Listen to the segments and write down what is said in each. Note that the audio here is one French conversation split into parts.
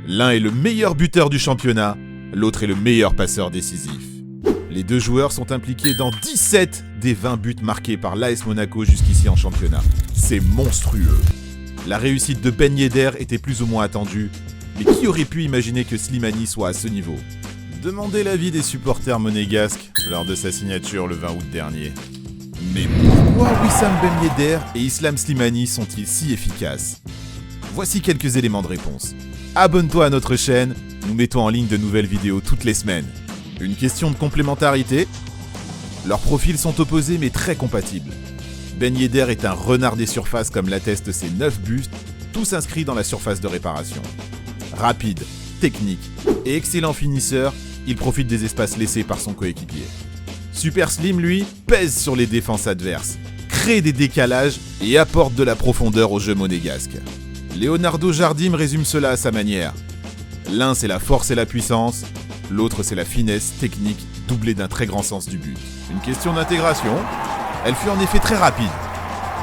L'un est le meilleur buteur du championnat, l'autre est le meilleur passeur décisif. Les deux joueurs sont impliqués dans 17 des 20 buts marqués par l'AS Monaco jusqu'ici en championnat. C'est monstrueux. La réussite de Ben Yedder était plus ou moins attendue, mais qui aurait pu imaginer que Slimani soit à ce niveau? Demandez l'avis des supporters monégasques lors de sa signature le 20 août dernier. Mais pourquoi Wissam Ben Yedder et Islam Slimani sont-ils si efficaces? Voici quelques éléments de réponse. Abonne-toi à notre chaîne, nous mettons en ligne de nouvelles vidéos toutes les semaines. Une question de complémentarité? Leurs profils sont opposés mais très compatibles. Ben Yedder est un renard des surfaces comme l'attestent ses 9 buts, tous inscrits dans la surface de réparation. Rapide, technique et excellent finisseur, il profite des espaces laissés par son coéquipier. Super Slim, lui, pèse sur les défenses adverses, crée des décalages et apporte de la profondeur au jeu monégasque. Leonardo Jardim résume cela à sa manière. L'un c'est la force et la puissance, l'autre c'est la finesse technique doublée d'un très grand sens du but. Une question d'intégration, elle fut en effet très rapide.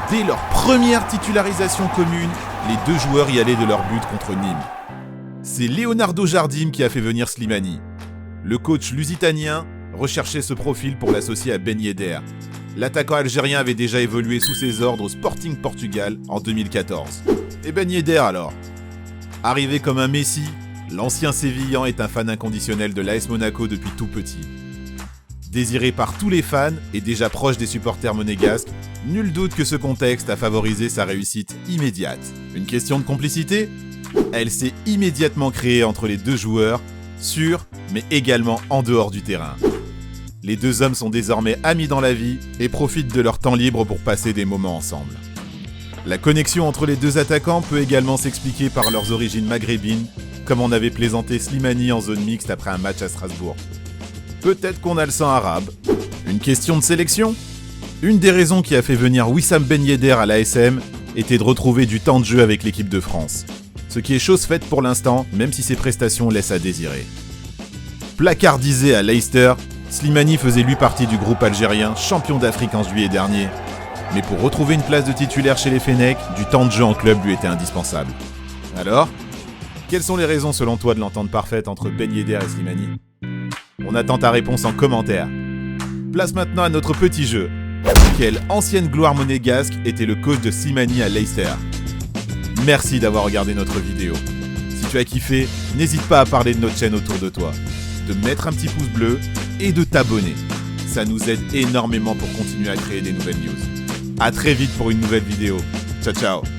Dès leur première titularisation commune, les deux joueurs y allaient de leur but contre Nîmes. C'est Leonardo Jardim qui a fait venir Slimani. Le coach lusitanien recherchait ce profil pour l'associer à Ben Yedder. L'attaquant algérien avait déjà évolué sous ses ordres au Sporting Portugal en 2014. Et Ben Yedder alors? Arrivé comme un Messi, l'ancien Sévillan est un fan inconditionnel de l'AS Monaco depuis tout petit. Désiré par tous les fans et déjà proche des supporters monégasques, nul doute que ce contexte a favorisé sa réussite immédiate. Une question de complicité? Elle s'est immédiatement créée entre les deux joueurs, sur mais également en dehors du terrain. Les deux hommes sont désormais amis dans la vie et profitent de leur temps libre pour passer des moments ensemble. La connexion entre les deux attaquants peut également s'expliquer par leurs origines maghrébines, comme on avait plaisanté Slimani en zone mixte après un match à Strasbourg. Peut-être qu'on a le sang arabe. Une question de sélection? Une des raisons qui a fait venir Wissam Ben Yedder à l'ASM était de retrouver du temps de jeu avec l'équipe de France. Ce qui est chose faite pour l'instant, même si ses prestations laissent à désirer. Placardisé à Leicester, Slimani faisait lui partie du groupe algérien, champion d'Afrique en juillet dernier. Mais pour retrouver une place de titulaire chez les Fennecs, du temps de jeu en club lui était indispensable. Alors, quelles sont les raisons selon toi de l'entente parfaite entre Ben Yedder et Slimani? On attend ta réponse en commentaire. Place maintenant à notre petit jeu. Quelle ancienne gloire monégasque était le coach de Slimani à Leicester? Merci d'avoir regardé notre vidéo. Si tu as kiffé, n'hésite pas à parler de notre chaîne autour de toi, de mettre un petit pouce bleu et de t'abonner. Ça nous aide énormément pour continuer à créer des nouvelles news. A très vite pour une nouvelle vidéo. Ciao ciao.